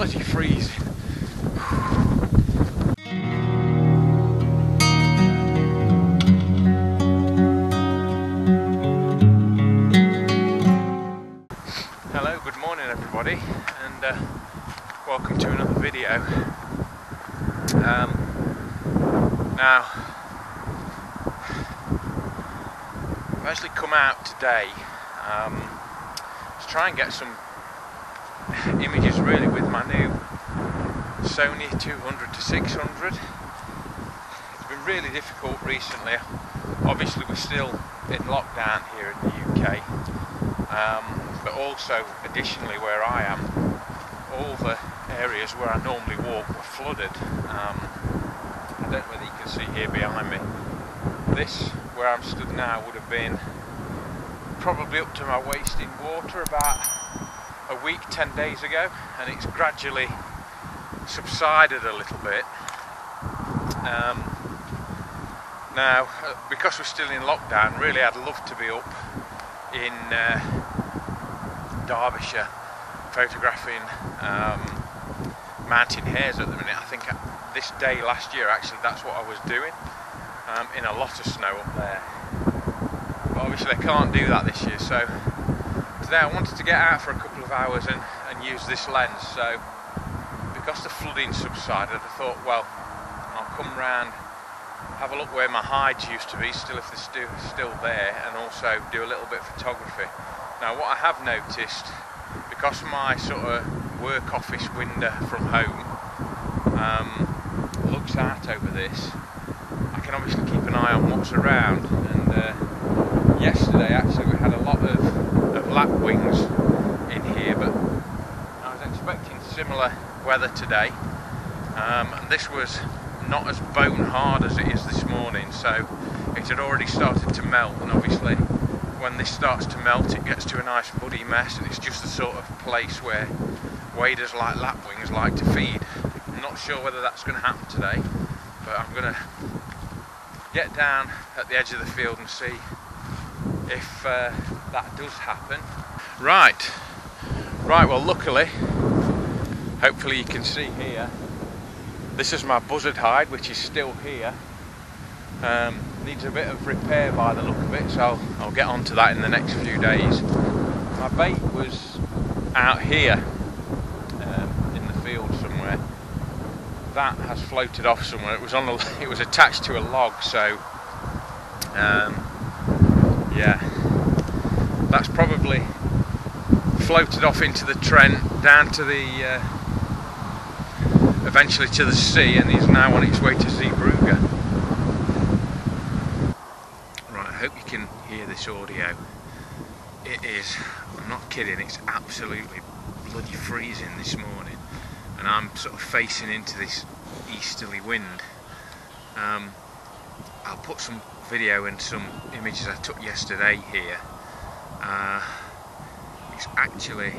bloody freezing. Hello, good morning everybody, and welcome to another video. Now, I've actually come out today to try and get some images really with my new Sony 200 to 600. It's been really difficult recently. Obviously we're still in lockdown here in the UK, but also additionally where I am, all the areas where I normally walk were flooded. I don't know whether you can see here behind me. This, where I'm stood now, would have been probably up to my waist in water about a week, 10 days ago, and it's gradually subsided a little bit. Now, because we're still in lockdown, really I'd love to be up in Derbyshire photographing mountain hares at the minute. I think this day last year, actually, that's what I was doing, in a lot of snow up there. But obviously I can't do that this year, so today I wanted to get out for a couple of hours and use this lens. So because the flooding subsided, I thought, well, I'll come round, have a look where my hides used to be, still if they're still there, and also do a little bit of photography. Now what I have noticed, because my sort of work office window from home looks out over this, I can obviously keep an eye on what's around. And yesterday actually we had a lot of lapwings in here, but I was expecting similar weather today, and this was not as bone hard as it is this morning, so it had already started to melt, and obviously when this starts to melt it gets to a nice muddy mess, and it's just the sort of place where waders like lapwings like to feed. I'm not sure whether that's going to happen today, but I'm going to get down at the edge of the field and see if that does happen. Right, well luckily, hopefully you can see here, this is my buzzard hide, which is still here. Needs a bit of repair by the look of it, so I'll get onto that in the next few days. My bait was out here in the field somewhere. That has floated off somewhere. It was attached to a log, so yeah, that's probably floated off into the Trent, down to the eventually to the sea, and is now on its way to Zeebrugge. Right, I hope you can hear this audio. It is, I'm not kidding, it's absolutely bloody freezing this morning, and I'm sort of facing into this easterly wind. I'll put some video and some images I took yesterday here. It's actually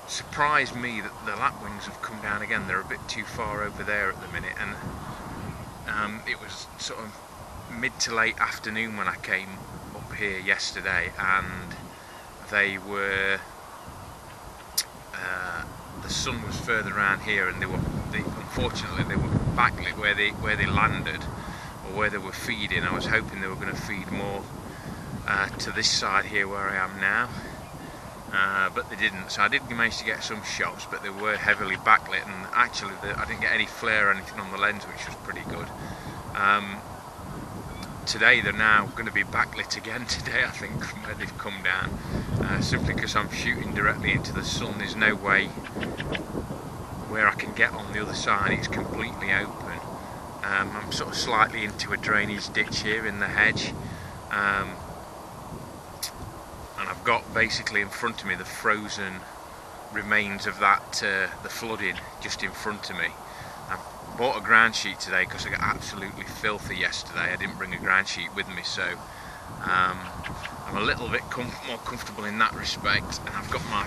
surprised me that the lapwings have come down again. They're a bit too far over there at the minute, and it was sort of mid to late afternoon when I came up here yesterday, and they were the sun was further around here, and unfortunately they were backlit where they landed, or where they were feeding. I was hoping they were going to feed more to this side here where I am now, but they didn't, so I did manage to get some shots, but they were heavily backlit, and actually I didn't get any flare or anything on the lens, which was pretty good. Today they're now going to be backlit again today, I think, from where they've come down, simply because I'm shooting directly into the sun. There's no way where I can get on the other side, it's completely open. I'm sort of slightly into a drainage ditch here in the hedge, and I've got basically in front of me the frozen remains of that, the flooding just in front of me. I bought a ground sheet today because I got absolutely filthy yesterday. I didn't bring a ground sheet with me, so I'm a little bit more comfortable in that respect, and I've got my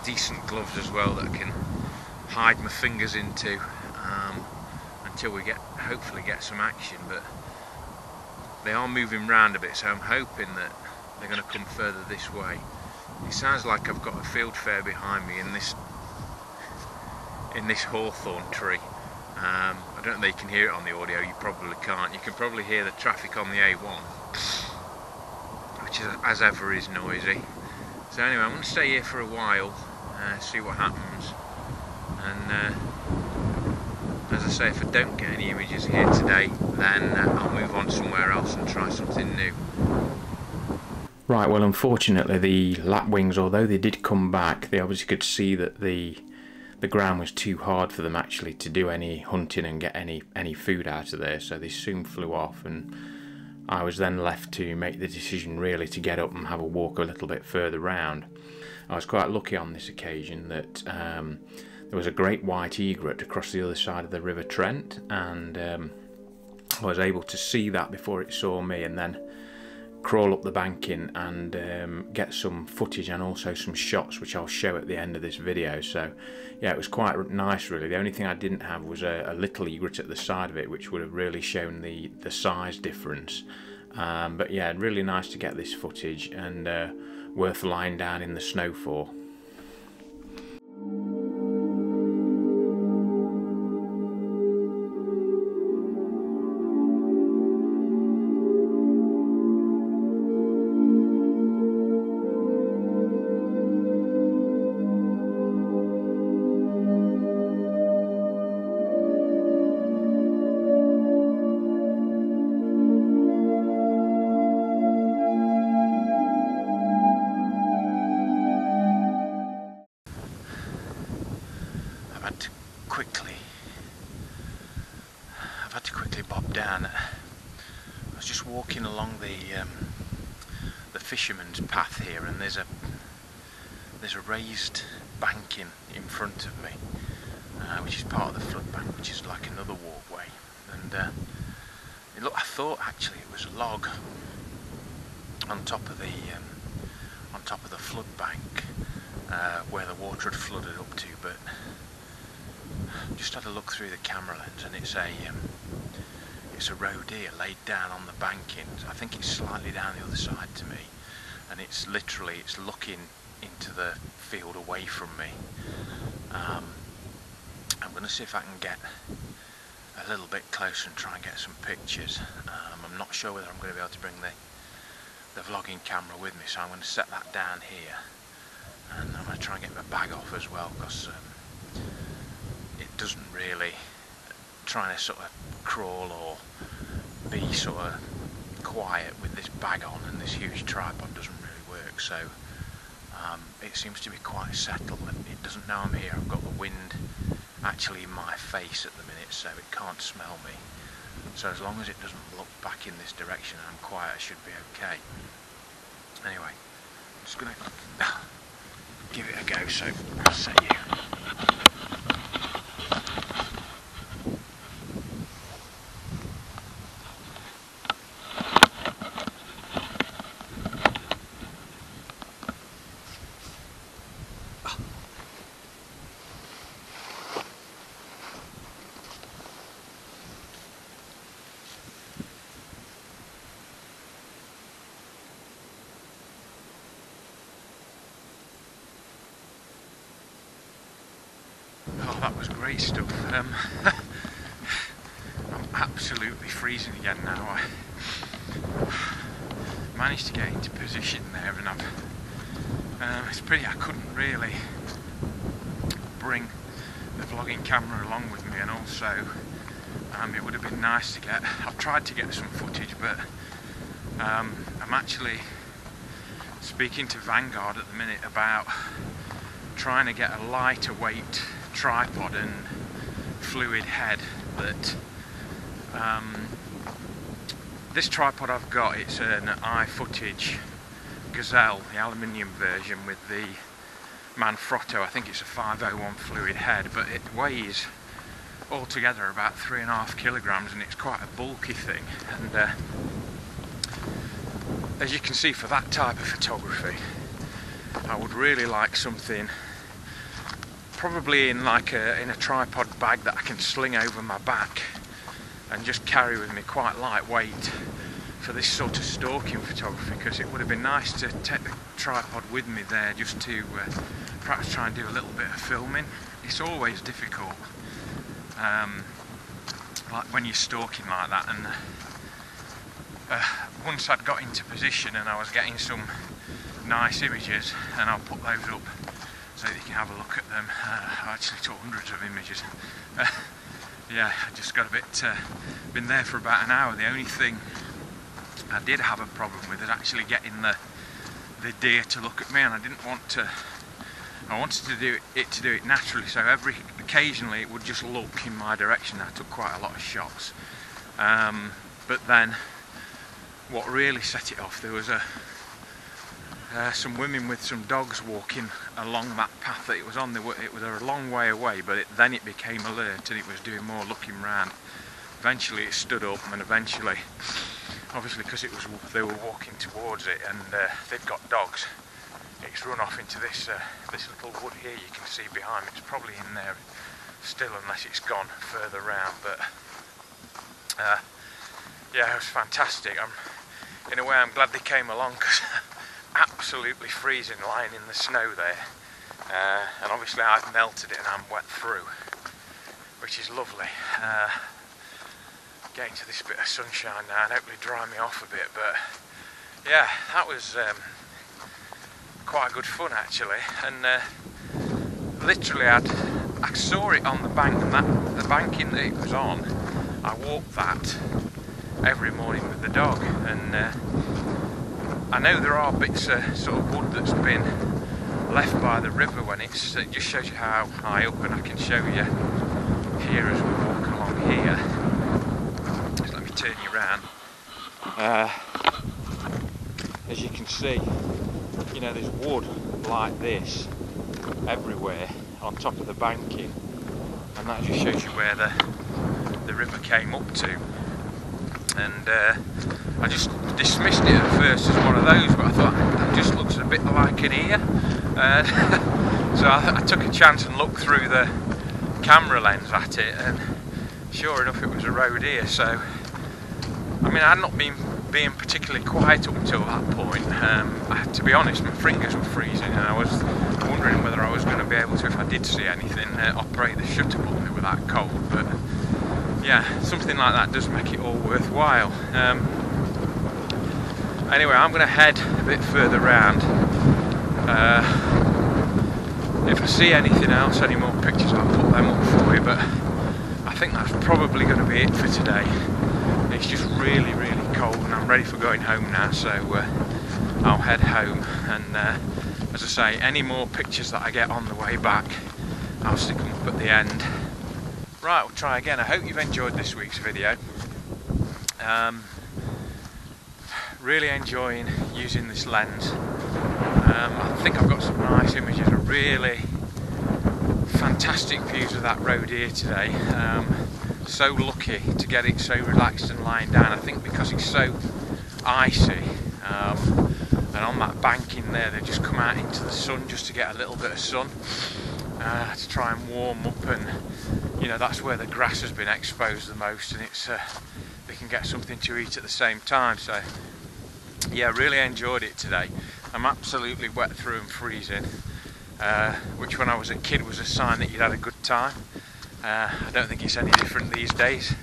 decent gloves as well that I can hide my fingers into until we hopefully get some action. But they are moving round a bit, so I'm hoping that they're going to come further this way. It sounds like I've got a field fair behind me in this hawthorn tree. I don't know if you can hear it on the audio, you probably can't. You can probably hear the traffic on the A1, which is, as ever, is noisy. So anyway, I'm going to stay here for a while, see what happens, and as I say, if I don't get any images here today, then I'll move on somewhere else and try something new. Right, well, unfortunately the lapwings, although they did come back, they obviously could see that the ground was too hard for them actually to do any hunting and get any food out of there, so they soon flew off, and I was then left to make the decision really to get up and have a walk a little bit further round. I was quite lucky on this occasion that there was a great white egret across the other side of the River Trent, and I was able to see that before it saw me, and then crawl up the banking and get some footage and also some shots which I'll show at the end of this video. So yeah, it was quite nice really. The only thing I didn't have was a little egret at the side of it, which would have really shown the size difference, but yeah, really nice to get this footage, and worth lying down in the snow for. I've had to quickly bob down. I was just walking along the fisherman's path here, and there's a raised banking in front of me, which is part of the flood bank, which is like another walkway. And I thought actually it was a log on top of the flood bank where the water had flooded up to, but just had a look through the camera lens, and it's a Roe Deer laid down on the banking. I think it's slightly down the other side to me, and it's looking into the field away from me. I'm going to see if I can get a little bit closer and try and get some pictures. I'm not sure whether I'm going to be able to bring the vlogging camera with me, so I'm going to set that down here, and I'm going to try and get my bag off as well, because it doesn't really, trying to sort of crawl or be sort of quiet with this bag on and this huge tripod doesn't really work. So it seems to be quite settled, and it doesn't know I'm here. I've got the wind actually in my face at the minute, so it can't smell me. So as long as it doesn't look back in this direction and I'm quiet, I should be okay. Anyway, I'm just going to give it a go, so I'll set you. Oh, that was great stuff. I'm absolutely freezing again now. I managed to get into position there, and it's pretty. I couldn't really bring the vlogging camera along with me, and also it would have been nice to get. I've tried to get some footage, but I'm actually speaking to Vanguard at the minute about trying to get a lighter weight tripod and fluid head. That this tripod I've got, it's an iFootage Gazelle, the aluminium version with the Manfrotto. I think it's a 501 fluid head, but it weighs altogether about 3.5 kilograms, and it's quite a bulky thing. And as you can see, for that type of photography, I would really like something probably in a tripod bag that I can sling over my back and just carry with me, quite lightweight for this sort of stalking photography, because it would have been nice to take the tripod with me there just to perhaps try and do a little bit of filming. It's always difficult, like when you're stalking like that, and once I'd got into position and I was getting some nice images, and I'll put those up so that you can have a look at them. I actually took hundreds of images. Yeah, I just got a bit, been there for about an hour. The only thing I did have a problem with is actually getting the deer to look at me, and I didn't want to. I wanted to do it naturally, so occasionally it would just look in my direction. I took quite a lot of shots, but then what really set it off, there was some women with some dogs walking along that path that it was on. It was a long way away, but then it became alert and it was doing more looking round. Eventually it stood up, and eventually, obviously because they were walking towards it, and they've got dogs, it's run off into this little wood here you can see behind me. It's probably in there still, unless it's gone further round. But yeah, it was fantastic. In a way I'm glad they came along, because absolutely freezing lying in the snow there, and obviously I've melted it and I'm wet through, which is lovely. Getting to this bit of sunshine now and hopefully dry me off a bit. But yeah, that was quite good fun actually, and literally I saw it on the bank, and the banking that it was on, I walked that every morning with the dog, and I know there are bits of sort of wood that's been left by the river when it just shows you how high up, and I can show you here as we walk along here. Just let me turn you around. As you can see, you know, there's wood like this everywhere on top of the banking, and that just shows you where the river came up to. And I just dismissed it at first as one of those, but I thought that just looks a bit like an ear. So I took a chance and looked through the camera lens at it, and sure enough it was a Roe Deer. So I mean, I had not been being particularly quiet up until that point. To be honest, my fingers were freezing, and I was wondering whether I was going to be able to, if I did see anything, operate the shutter button. It was that cold. But yeah, something like that does make it all worthwhile. Anyway, I'm going to head a bit further round. If I see anything else, any more pictures, I'll put them up for you, but I think that's probably going to be it for today. It's just really, really cold, and I'm ready for going home now, so I'll head home, and as I say, any more pictures that I get on the way back, I'll stick them up at the end. Right, we'll try again. I hope you've enjoyed this week's video. Really enjoying using this lens. I think I've got some nice images, really fantastic views of that Roe Deer today. So lucky to get it so relaxed and lying down. I think because it's so icy, and on that banking there, they've just come out into the sun just to get a little bit of sun, to try and warm up, and you know, that's where the grass has been exposed the most, and it's they can get something to eat at the same time. So yeah, really enjoyed it today. I'm absolutely wet through and freezing, which when I was a kid was a sign that you'd had a good time. I don't think it's any different these days.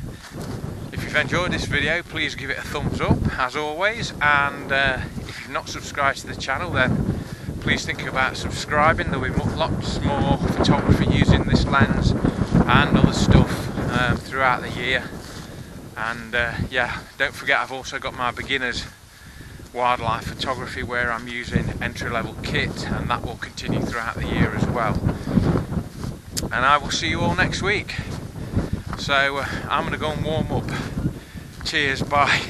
If you've enjoyed this video, please give it a thumbs up as always, and if you've not subscribed to the channel, then please think about subscribing. There'll be lots more photography using this lens and other stuff throughout the year. And yeah, don't forget, I've also got my beginners wildlife photography where I'm using entry-level kit, and that will continue throughout the year as well. And I will see you all next week. So I'm going to go and warm up. Cheers, bye.